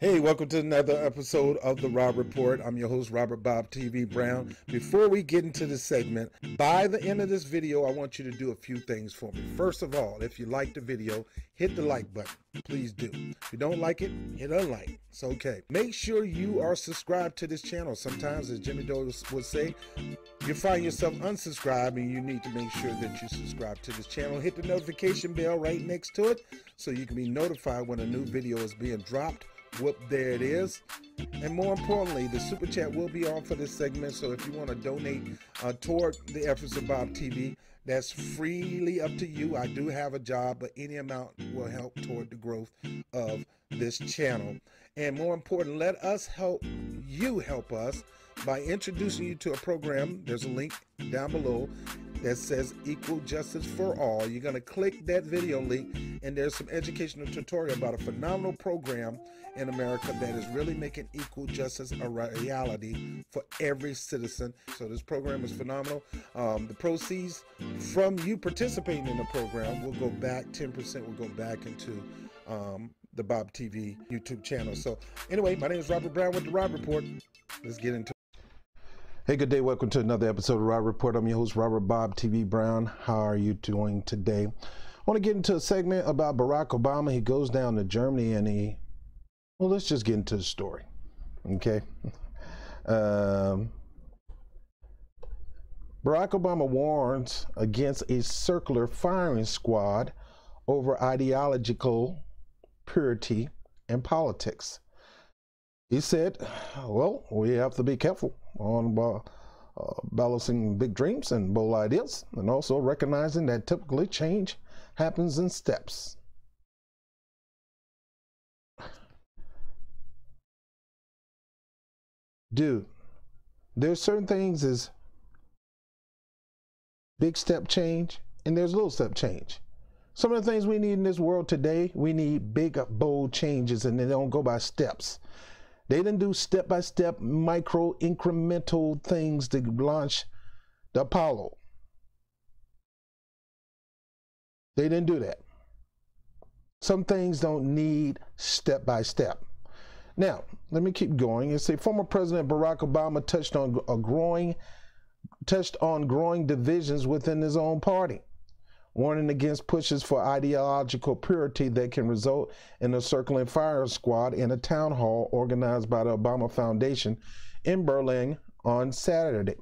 Hey, welcome to another episode of The Rob Report. I'm your host, Robert Bob TV Brown. Before we get into this segment, by the end of this video, I want you to do a few things for me. First of all, if you like the video, hit the like button. Please do. If you don't like it, hit unlike. It's okay. Make sure you are subscribed to this channel. Sometimes, as Jimmy Dole would say, you find yourself unsubscribed and you need to make sure that you subscribe to this channel. Hit the notification bell right next to it so you can be notified when a new video is being dropped. Whoop, there it is. And more importantly, the super chat will be on for this segment. So if you want to donate toward the efforts of Bob TV, that's freely up to you. I do have a job, but any amount will help toward the growth of this channel. And more important, let us help you help us by introducing you to a program. There's a link down below that says Equal Justice for All. You're going to click that video link, and there's some educational tutorial about a phenomenal program in America that is really making equal justice a reality for every citizen. So this program is phenomenal. The proceeds from you participating in the program will go back, 10% will go back into the Bob TV YouTube channel. So anyway, my name is Robert Brown with The Rob Report. Let's get into it. Hey, good day. Welcome to another episode of Rob Report. I'm your host, Robert Bob TV Brown. How are you doing today? I want to get into a segment about Barack Obama. He goes down to Germany and well, let's just get into the story. Okay. Barack Obama warns against a circular firing squad over ideological purity and politics. He said, well, we have to be careful on balancing big dreams and bold ideas, and also recognizing that typically change happens in steps. Dude, there's certain things as big step change, and there's little step change. Some of the things we need in this world today, we need big, bold changes, and they don't go by steps. They didn't do step-by-step, micro, incremental things to launch the Apollo. They didn't do that. Some things don't need step-by-step. Now, let me keep going. It say former President Barack Obama touched on growing divisions within his own party, warning against pushes for ideological purity that can result in a circling fire squad in a town hall organized by the Obama Foundation in Berlin on Saturday.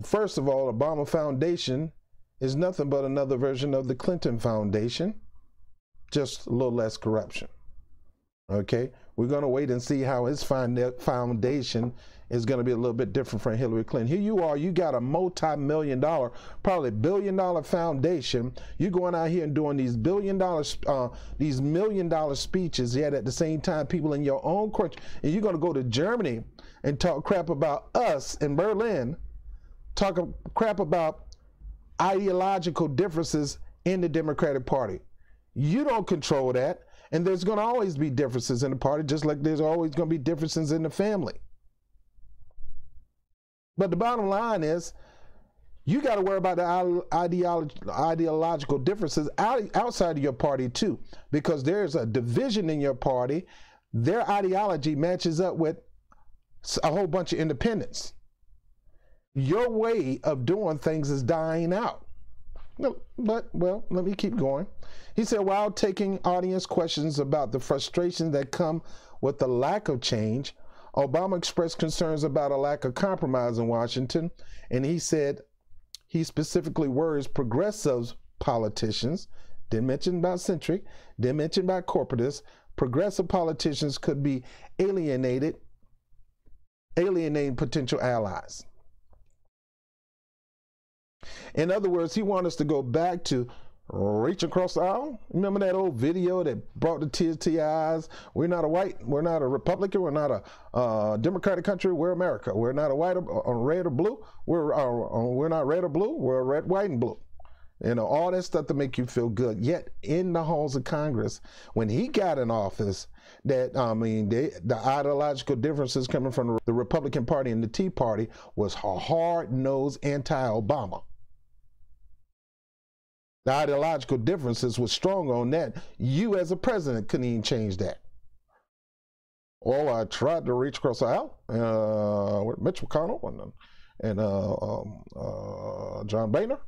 First of all, Obama Foundation is nothing but another version of the Clinton Foundation, just a little less corruption. Okay, we're going to wait and see how his foundation is going to be a little bit different from Hillary Clinton. Here you are, you got a multi-million dollar, probably billion-dollar foundation. You're going out here and doing these these million-dollar speeches, yet at the same time, people in your own country, and you're going to go to Germany and talk crap about us in Berlin, talk crap about ideological differences in the Democratic Party. You don't control that. And there's going to always be differences in the party, just like there's always going to be differences in the family. But the bottom line is, you got to worry about the ideological differences outside of your party too, because there's a division in your party. Their ideology matches up with a whole bunch of independents. Your way of doing things is dying out. No, but, well, let me keep going. He said, while taking audience questions about the frustration that come with the lack of change, Obama expressed concerns about a lack of compromise in Washington, and he said he specifically worries progressive politicians, didn't mention about centric, didn't mention about corporatists, progressive politicians could be alienating potential allies. In other words, he wants us to go back to reach across the aisle. Remember that old video that brought the tears to your eyes? We're not a Republican, we're not a Democratic country, we're America. We're not a white or red or blue. We're not red or blue, we're red, white, and blue. You know, all that stuff to make you feel good. Yet in the halls of Congress, when he got in office, the ideological differences coming from the Republican Party and the Tea Party was a hard-nosed anti-Obama. The ideological differences were strong on that. You as a president couldn't even change that. Oh, I tried to reach across the aisle with Mitch McConnell and John Boehner,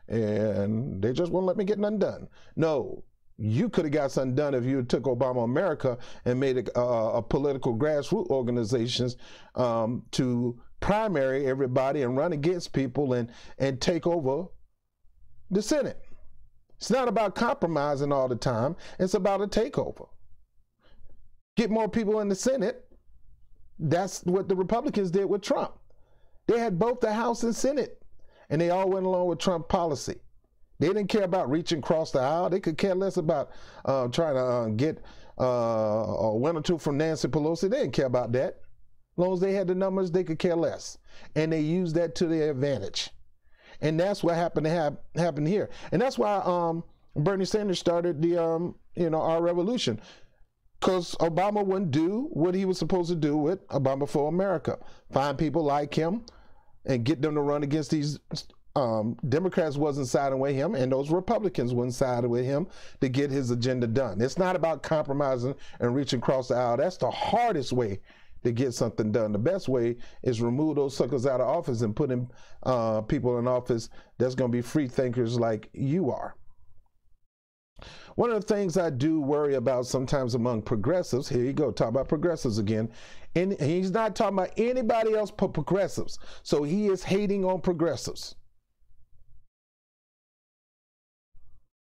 and they just wouldn't let me get nothing done. No, you could have got something done if you took Obama America and made a political grassroots organizations to primary everybody and run against people and take over the Senate. It's not about compromising all the time. It's about a takeover. Get more people in the Senate. That's what the Republicans did with Trump. They had both the House and Senate, and they all went along with Trump policy. They didn't care about reaching across the aisle. They could care less about trying to get a win or two from Nancy Pelosi. They didn't care about that. As long as they had the numbers, they could care less. And they used that to their advantage. And that's what happened to happen here. And that's why Bernie Sanders started the our revolution. Because Obama wouldn't do what he was supposed to do with Obama for America. Find people like him and get them to run against these Democrats wasn't siding with him, and those Republicans wouldn't side with him to get his agenda done. It's not about compromising and reaching across the aisle. That's the hardest way to get something done. The best way is remove those suckers out of office and put in people in office that's going to be free thinkers like you are. One of the things I do worry about sometimes among progressives, here you go, talk about progressives again, and he's not talking about anybody else but progressives. So he is hating on progressives.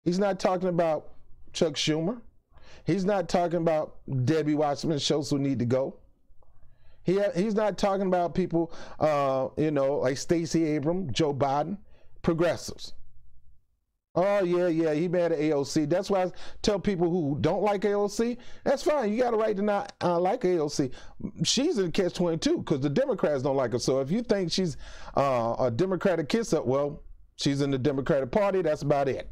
He's not talking about Chuck Schumer. He's not talking about Debbie Wasserman Schultz who need to go. He's not talking about people, like Stacey Abrams, Joe Biden, progressives. Oh, yeah, he mad at AOC. That's why I tell people who don't like AOC, that's fine. You got a right to not like AOC. She's in catch-22 because the Democrats don't like her. So if you think she's a Democratic kiss-up, well, she's in the Democratic Party. That's about it.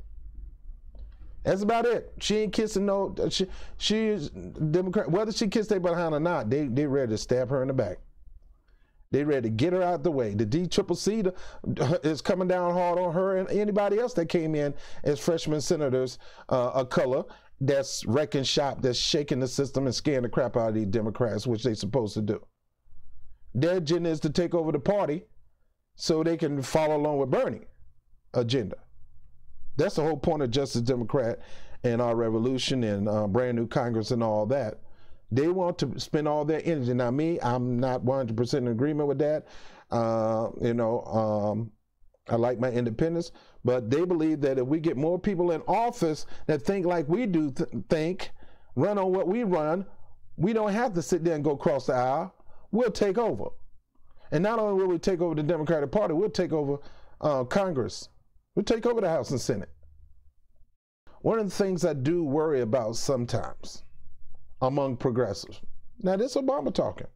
That's about it. She ain't kissing no, she's Democrat. Whether she kissed their behind or not, they ready to stab her in the back. They ready to get her out the way. The DCCC is coming down hard on her and anybody else that came in as freshman senators of color that's wrecking shop, that's shaking the system and scaring the crap out of these Democrats, which they're supposed to do. Their agenda is to take over the party so they can follow along with Bernie's agenda. That's the whole point of Justice Democrat and our revolution and brand new Congress and all that. They want to spend all their energy. Now, me, I'm not 100% in agreement with that. I like my independence, but they believe that if we get more people in office that think like we do think, run on what we run, we don't have to sit there and go across the aisle. We'll take over. And not only will we take over the Democratic Party, we'll take over Congress. We'll take over the House and Senate. One of the things I do worry about sometimes among progressives, now this Obama talking.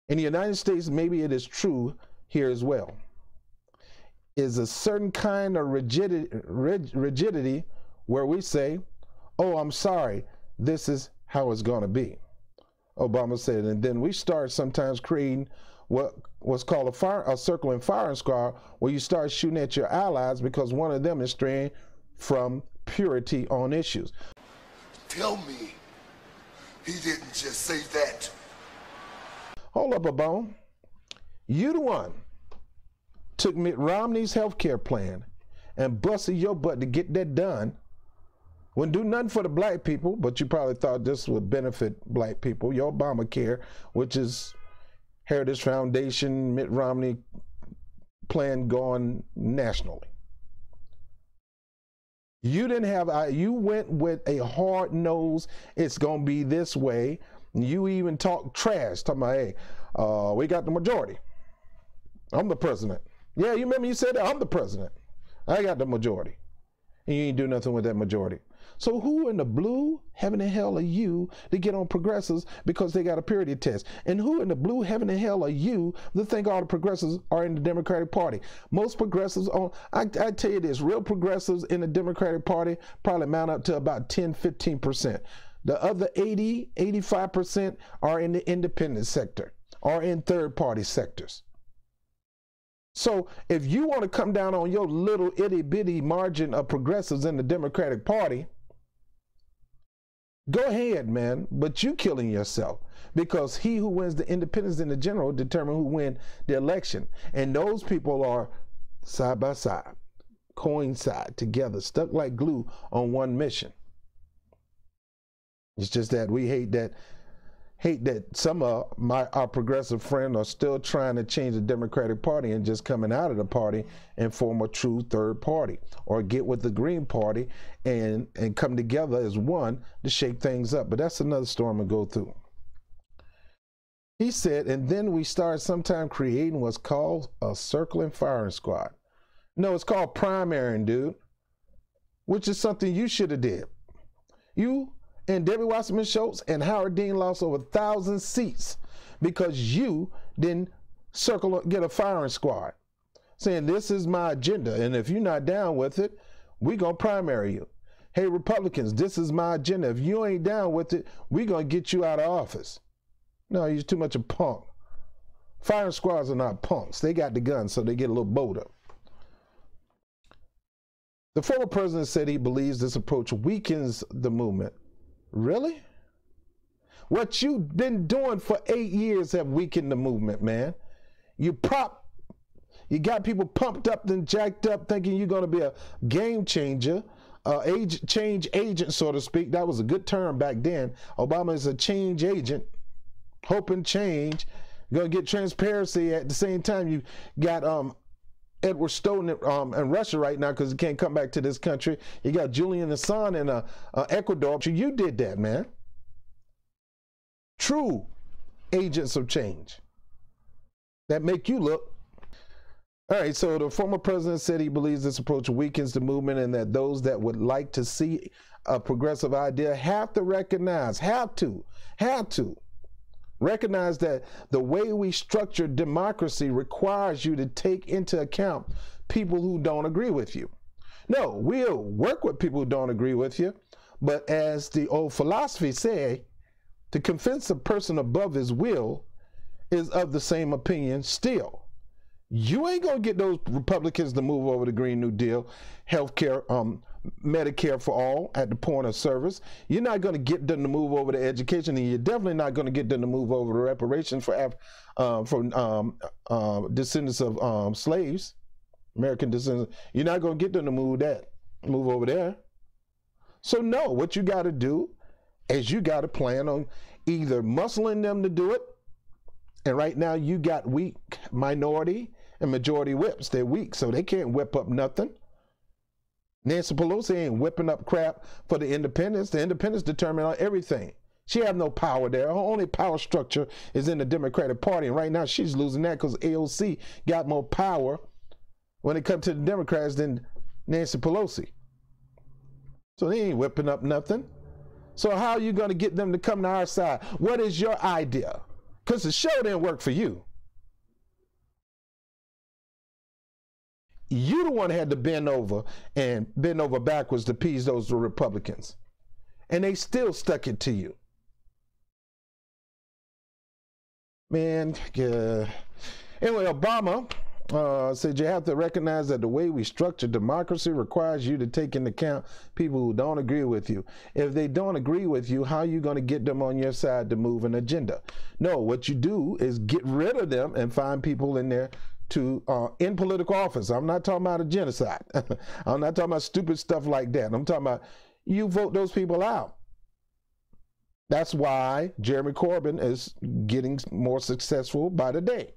In the United States, maybe it is true here as well, is a certain kind of rigidity where we say, oh, I'm sorry, this is how it's going to be. Obama said, and then we start sometimes creating what's called a circle and firing squad, where you start shooting at your allies because one of them is straying from purity on issues. Tell me he didn't just say that. Hold up, Obama. You the one took Mitt Romney's health care plan and busted your butt to get that done. Wouldn't do nothing for the black people, but you probably thought this would benefit black people. Your Obamacare, which is Heritage Foundation, Mitt Romney plan going nationally. You didn't have, you went with a hard nose, it's going to be this way. You even talk trash, talking about, hey, we got the majority. I'm the president. Yeah, you remember you said that? I'm the president. I got the majority. And you ain't do nothing with that majority. So who in the blue heaven and hell are you to get on progressives because they got a purity test? And who in the blue heaven and hell are you to think all the progressives are in the Democratic Party? Most progressives I tell you this, real progressives in the Democratic Party probably mount up to about 10-15%. The other 80-85% are in the independent sector or in third party sectors. So if you want to come down on your little itty bitty margin of progressives in the Democratic Party, Go ahead, man, but you killing yourself, because he who wins the independents in the general determine who win the election. And those people are side by side, coincide together, stuck like glue on one mission. It's just that we hate that some of our progressive friends are still trying to change the Democratic Party and just coming out of the party and form a true third party, or get with the Green Party and come together as one to shake things up. But that's another story I'm gonna go through. He said, and then we started sometime creating what's called a circling firing squad. No, it's called primarying, dude, which is something you should have did. You and Debbie Wasserman Schultz and Howard Dean lost over 1,000 seats because you didn't get a firing squad saying this is my agenda, and if you're not down with it, we gonna primary you. Hey, Republicans, this is my agenda. If you ain't down with it, we gonna get you out of office. No, you're too much a punk. Firing squads are not punks. They got the guns, so they get a little bolder. The former president said he believes this approach weakens the movement. Really? What you've been doing for 8 years have weakened the movement, man. You got people pumped up and jacked up thinking you're going to be a game changer, change agent, so to speak. That was a good term back then. Obama is a change agent, hoping change. You're going to get transparency at the same time. You got Edward Snowden in Russia right now because he can't come back to this country. You got Julian Assange in Ecuador. You did that, man. True agents of change that make you look. All right, so the former president said he believes this approach weakens the movement, and that those that would like to see a progressive idea have to recognize that the way we structure democracy requires you to take into account people who don't agree with you. No, we'll work with people who don't agree with you, but as the old philosophy say, to convince a person above his will is of the same opinion still. You ain't gonna get those Republicans to move over the Green New Deal, healthcare, Medicare for all at the point of service. You're not going to get them to move over to education, and you're definitely not going to get them to move over to reparations for descendants of slaves, American descendants. You're not going to get them to move over there. So no, what you got to do is you got to plan on either muscling them to do it, and right now you got weak minority and majority whips. They're weak, so they can't whip up nothing. Nancy Pelosi ain't whipping up crap for the independents. The independents determine on everything. She have no power there. Her only power structure is in the Democratic Party, and right now she's losing that because AOC got more power when it comes to the Democrats than Nancy Pelosi. So they ain't whipping up nothing. So how are you going to get them to come to our side? What is your idea? Because the show didn't work for you. You the one had to bend over backwards to appease those Republicans. And they still stuck it to you. Man, yeah. Anyway, Obama said you have to recognize that the way we structure democracy requires you to take into account people who don't agree with you. If they don't agree with you, how are you going to get them on your side to move an agenda? No, what you do is get rid of them and find people in there in political office. I'm not talking about a genocide. I'm not talking about stupid stuff like that. I'm talking about you vote those people out. That's why Jeremy Corbyn is getting more successful by the day.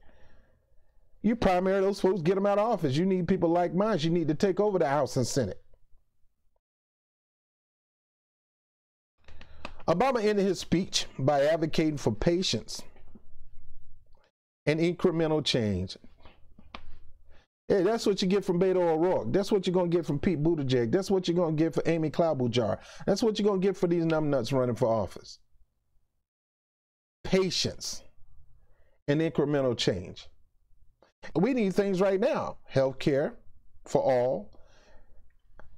You primary those folks, get them out of office. You need people like mine. You need to take over the House and Senate. Obama ended his speech by advocating for patience and incremental change. Hey, that's what you get from Beto O'Rourke. That's what you're going to get from Pete Buttigieg. That's what you're going to get for Amy Klobuchar. That's what you're going to get for these numbnuts running for office. Patience and incremental change. We need things right now. Health care for all.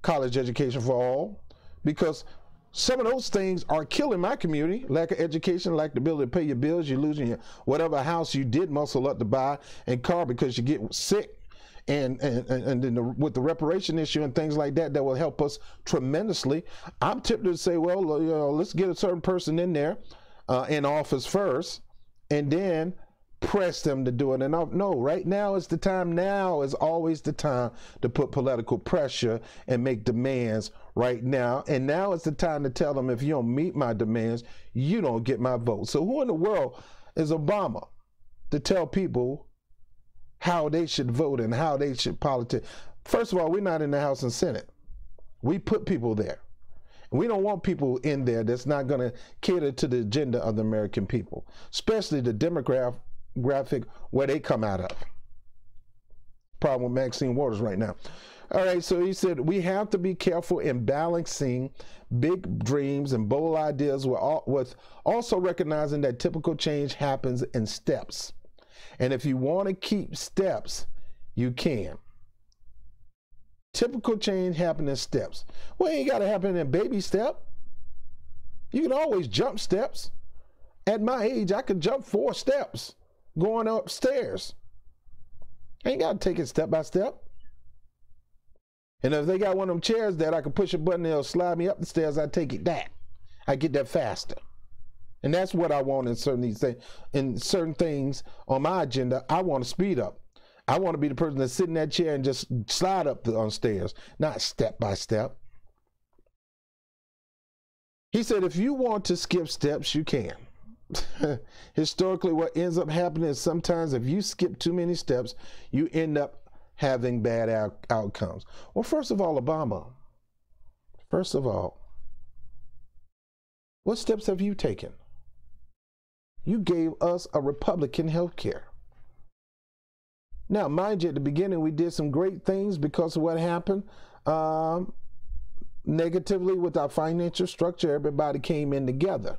College education for all. Because some of those things are killing my community. Lack of education, lack the ability to pay your bills. You're losing your whatever house you did muscle up to buy and car because you get sick. and then with the reparation issue and things like that, that will help us tremendously. I'm tempted to say, well, let's get a certain person in there in office first, and then press them to do it. And no, right now is the time. Now is always the time to put political pressure and make demands right now. And now is the time to tell them, if you don't meet my demands, you don't get my vote. So who in the world is Obama to tell people how they should vote and how they should politic? First of all, we're not in the House and Senate. We put people there. We don't want people in there that's not going to cater to the agenda of the American people, especially the demographic where they come out of. Problem with Maxine Waters right now. All right, so he said we have to be careful in balancing big dreams and bold ideas with also recognizing that typical change happens in steps. And if you want to keep steps, you can. Typical change happens in steps. Well, it ain't got to happen in a baby step. You can always jump steps. At my age, I could jump 4 steps going upstairs. Ain't got to take it step by step. And if they got one of them chairs that I can push a button, they'll slide me up the stairs, I take it that. I get that faster. And that's what I want in certain things. In certain things on my agenda, I want to speed up. I want to be the person that sit in that chair and just slide up on stairs, not step by step. He said, if you want to skip steps, you can. Historically, what ends up happening is sometimes if you skip too many steps, you end up having bad outcomes. Well, first of all, Obama, first of all, what steps have you taken? You gave us a Republican health care. Now, mind you, at the beginning, we did some great things because of what happened negatively with our financial structure. Everybody came in together.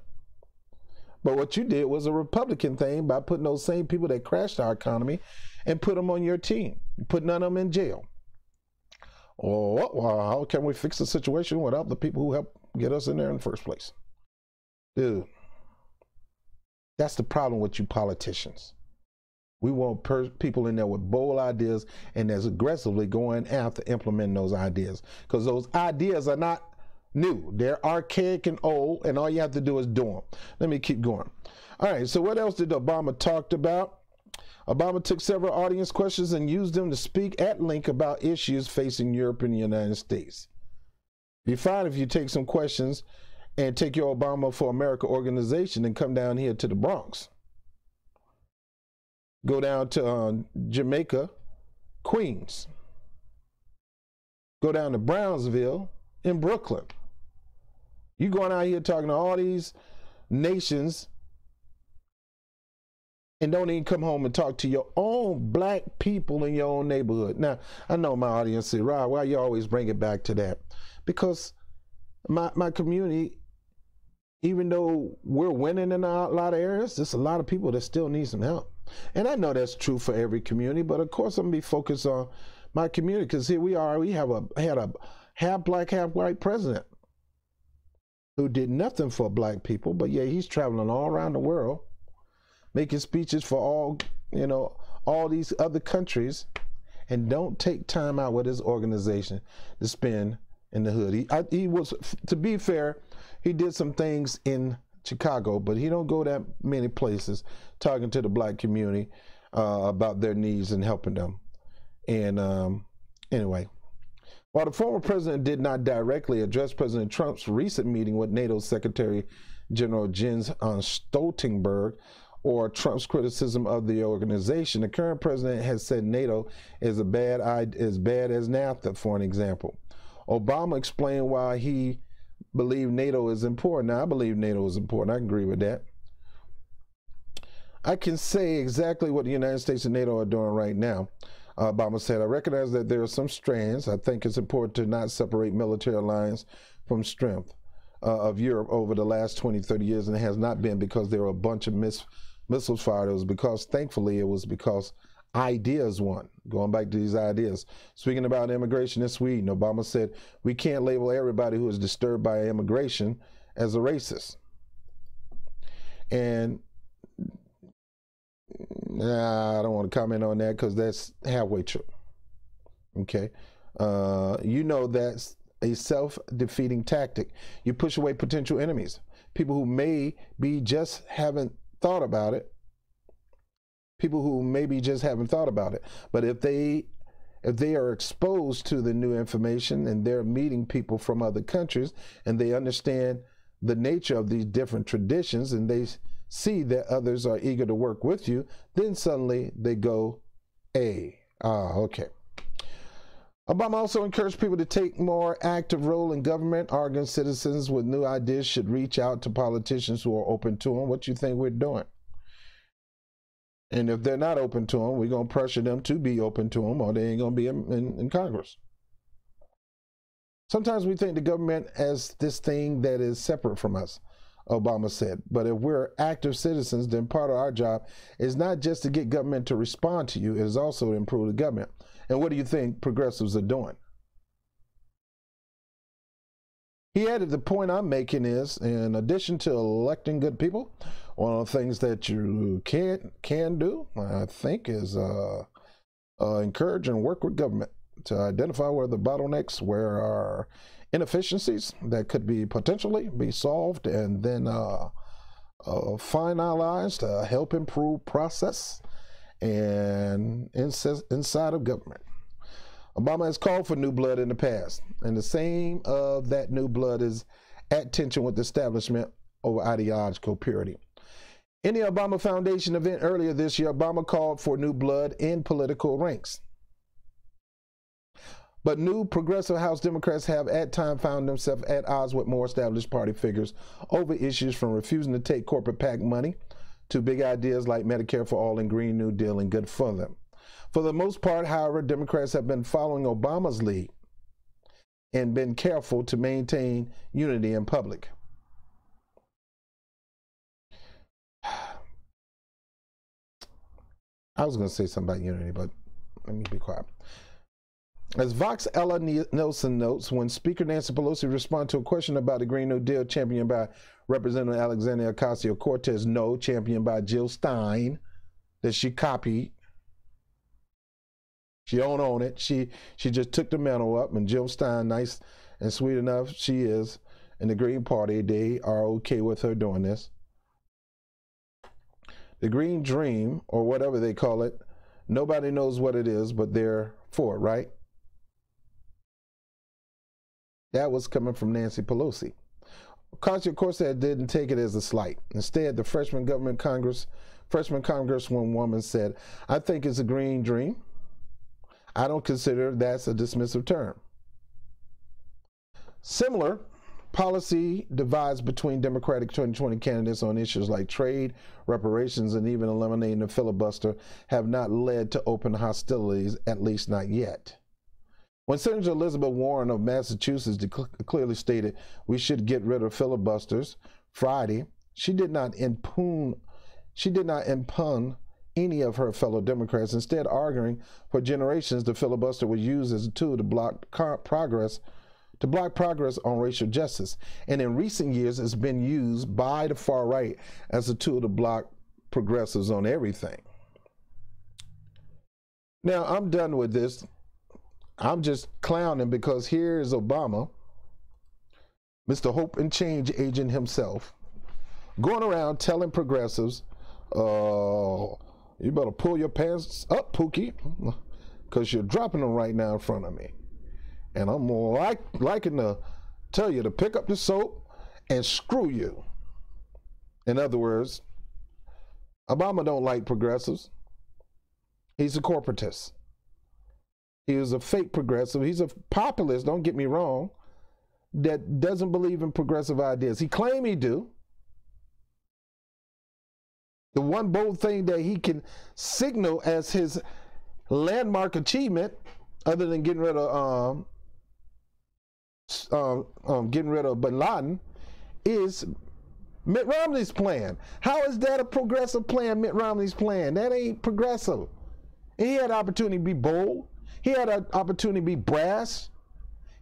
But what you did was a Republican thing by putting those same people that crashed our economy and put them on your team, put none of them in jail. Well, how can we fix the situation without the people who helped get us in there in the first place? Dude, that's the problem with you politicians. We want people in there with bold ideas and as aggressively going after implementing those ideas, because those ideas are not new. They're archaic and old, and all you have to do is do them. Let me keep going. All right, so what else did Obama talk about? Obama took several audience questions and used them to speak at length about issues facing Europe and the United States. Be fine if you take some questions and take your Obama for America organization and come down here to the Bronx. Go down to Jamaica, Queens. Go down to Brownsville in Brooklyn. You going out here talking to all these nations and don't even come home and talk to your own black people in your own neighborhood. Now, I know my audience say, Rob, why you always bring it back to that? Because my community, even though we're winning in a lot of areas, there's a lot of people that still need some help. And I know that's true for every community, but of course I'm going to be focused on my community, because here we are, we had a half black, half white president who did nothing for black people, but yeah, he's traveling all around the world, making speeches for all these other countries, and don't take time out with his organization to spend in the hood. He was, to be fair, he did some things in Chicago, but he don't go that many places talking to the black community about their needs and helping them. And anyway, while the former president did not directly address President Trump's recent meeting with NATO Secretary General Jens Stoltenberg or Trump's criticism of the organization, the current president has said NATO is as bad as NAFTA, for an example. Obama explained why he believed NATO is important. Now, I believe NATO is important. I agree with that. I can say exactly what the United States and NATO are doing right now. Obama said, I recognize that there are some strands. I think it's important to not separate military alliance from strength of Europe over the last 20, 30 years, and it has not been because there were a bunch of missiles fired. It was because, thankfully, it was because ideas won. Going back to these ideas. Speaking about immigration in Sweden, Obama said, we can't label everybody who is disturbed by immigration as a racist. And I don't want to comment on that because that's halfway true. Okay. You know that's a self-defeating tactic. You push away potential enemies, people who may be just haven't thought about it. People who maybe just haven't thought about it. But if they are exposed to the new information and they're meeting people from other countries and they understand the nature of these different traditions and they see that others are eager to work with you, then suddenly they go, okay. Obama also encouraged people to take more active role in government, arguing citizens with new ideas should reach out to politicians who are open to them. What you think we're doing? And if they're not open to them, we're going to pressure them to be open to them, or they ain't going to be in Congress. Sometimes we think the government as this thing that is separate from us, Obama said. But if we're active citizens, then part of our job is not just to get government to respond to you, it is also to improve the government. And what do you think progressives are doing? He added, the point I'm making is, in addition to electing good people, one of the things that you can do, I think, is encourage and work with government to identify where the bottlenecks, where are inefficiencies that could be potentially be solved, and then find allies to help improve process and inside of government. Obama has called for new blood in the past, and the same of that new blood is at tension with the establishment over ideological purity. In the Obama Foundation event earlier this year, Obama called for new blood in political ranks. But new progressive House Democrats have at times found themselves at odds with more established party figures over issues from refusing to take corporate PAC money to big ideas like Medicare for All and Green New Deal, and good for them. For the most part, however, Democrats have been following Obama's lead and been careful to maintain unity in public. I was going to say something about unity, but let me be quiet. As Vox Ella Nelson notes, when Speaker Nancy Pelosi responded to a question about the Green New Deal championed by Representative Alexandria Ocasio-Cortez, no, championed by Jill Stein, that she copied. She don't own it. She just took the mantle up, and Jill Stein, nice and sweet enough she is, in the Green Party, they are okay with her doing this. The Green Dream, or whatever they call it, nobody knows what it is, but they're for it, right? That was coming from Nancy Pelosi. Ocasio-Cortez didn't take it as a slight. Instead, the freshman congresswoman said, I think it's a green dream. I don't consider that's a dismissive term. Similar policy divides between Democratic 2020 candidates on issues like trade, reparations, and even eliminating the filibuster have not led to open hostilities, at least not yet. When Senator Elizabeth Warren of Massachusetts clearly stated we should get rid of filibusters Friday, she did not impugn any of her fellow Democrats, instead arguing for generations the filibuster was used as a tool to block progress on racial justice. And in recent years, it's been used by the far right as a tool to block progressives on everything. Now, I'm done with this. I'm just clowning because here is Obama, Mr. Hope and Change agent himself, going around telling progressives, you better pull your pants up, Pookie, because you're dropping them right now in front of me. And I'm liking to tell you to pick up the soap and screw you. In other words, Obama don't like progressives. He's a corporatist. He is a fake progressive. He's a populist, don't get me wrong, that doesn't believe in progressive ideas. He claims he do. The one bold thing that he can signal as his landmark achievement, other than getting rid of Bin Laden, is Mitt Romney's plan. How is that a progressive plan, Mitt Romney's plan? That ain't progressive. He had an opportunity to be bold. He had an opportunity to be brass.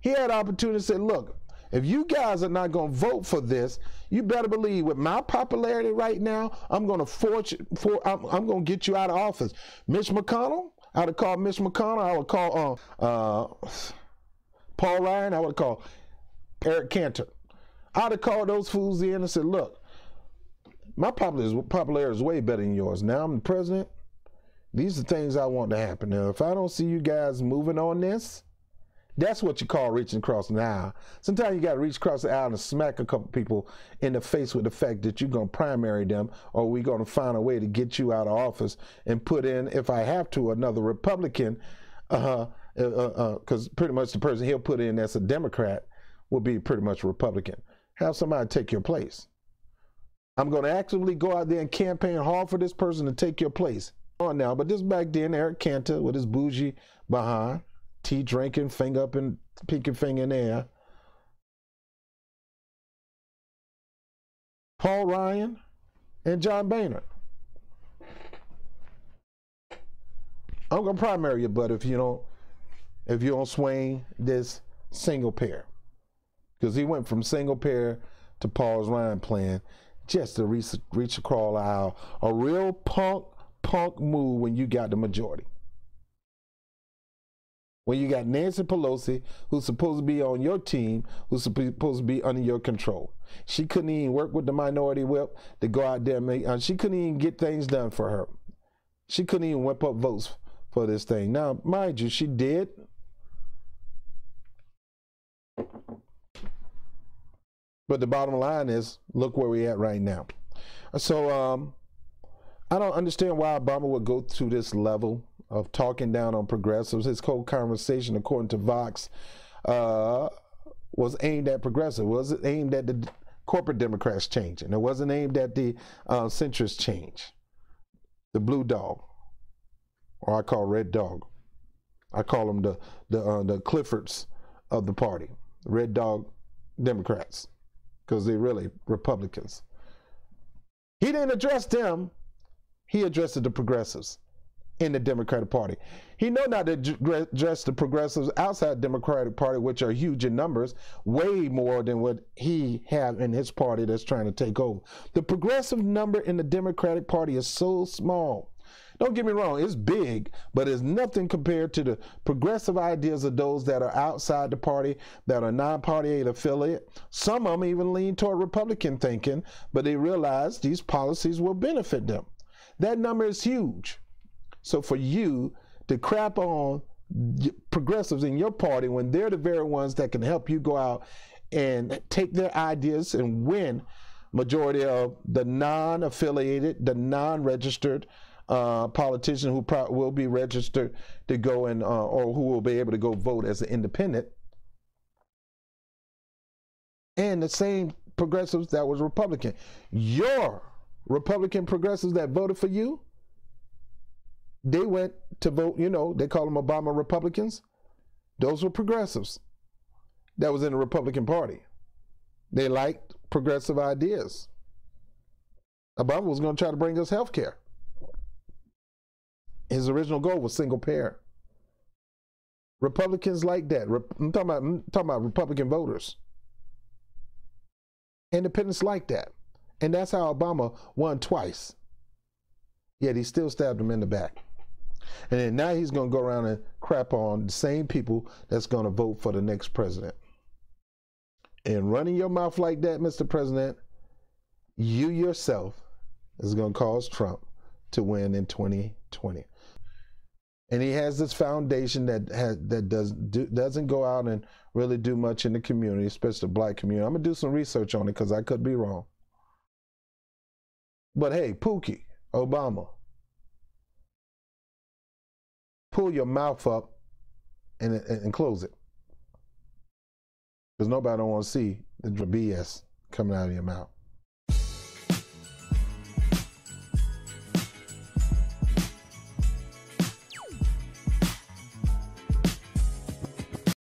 He had an opportunity to say, look, if you guys are not going to vote for this, you better believe with my popularity right now, I'm going to I'm going to get you out of office. Mitch McConnell, I would have called Mitch McConnell. I would call Paul Ryan. I would call Eric Cantor. I would have called those fools in and said, look, my popularity is way better than yours. Now I'm the president. These are things I want to happen. Now, if I don't see you guys moving on this, that's what you call reaching across the aisle. Sometimes you got to reach across the aisle and smack a couple people in the face with the fact that you're going to primary them, or we're going to find a way to get you out of office and put in, if I have to, another Republican, because pretty much the person he'll put in that's a Democrat will be pretty much a Republican. Have somebody take your place. I'm going to actively go out there and campaign hard for this person to take your place. On now, but this back then, Eric Cantor with his bougie behind, tea drinking, finger up and pinky finger in the air. Paul Ryan and John Boehner. I'm gonna primary you, but if you don't swing this single pair, because he went from single pair to Paul Ryan plan just to reach across the aisle, a real punk move when you got the majority. When you got Nancy Pelosi, who's supposed to be on your team, who's supposed to be under your control. She couldn't even work with the minority whip to go out there and make, she couldn't even get things done for her. She couldn't even whip up votes for this thing. Now, mind you, she did. But the bottom line is, look where we're at right now. So, I don't understand why Obama would go to this level of talking down on progressives. His whole conversation, according to Vox, was aimed at progressive. It wasn't aimed at the corporate Democrats changing. It wasn't aimed at the centrist change. The blue dog, or I call red dog. I call them the Cliffords of the party, red dog Democrats, because they're really Republicans. He didn't address them. He addressed the progressives in the Democratic Party. He know not to address the progressives outside the Democratic Party, which are huge in numbers, way more than what he had in his party that's trying to take over. The progressive number in the Democratic Party is so small. Don't get me wrong, it's big, but it's nothing compared to the progressive ideas of those that are outside the party, that are non-party affiliate. Some of them even lean toward Republican thinking, but they realize these policies will benefit them. That number is huge. So for you to crap on progressives in your party when they're the very ones that can help you go out and take their ideas and win majority of the non-affiliated, the non-registered politician who will be registered to go and or who will be able to go vote as an independent, and the same progressives that was Republican. Your Republican progressives that voted for you, they went to vote, they call them Obama Republicans. Those were progressives that was in the Republican Party. They liked progressive ideas. Obama was going to try to bring us health care. His original goal was single payer. Republicans like that. I'm talking about Republican voters. Independents like that. And that's how Obama won twice. Yet he still stabbed him in the back. And then now he's going to go around and crap on the same people that's going to vote for the next president. And running your mouth like that, Mr. President, you yourself is going to cause Trump to win in 2020. And he has this foundation that doesn't go out and really do much in the community, especially the black community. I'm going to do some research on it because I could be wrong. But hey, Pookie, Obama, pull your mouth up and close it. Because nobody don't want to see the BS coming out of your mouth.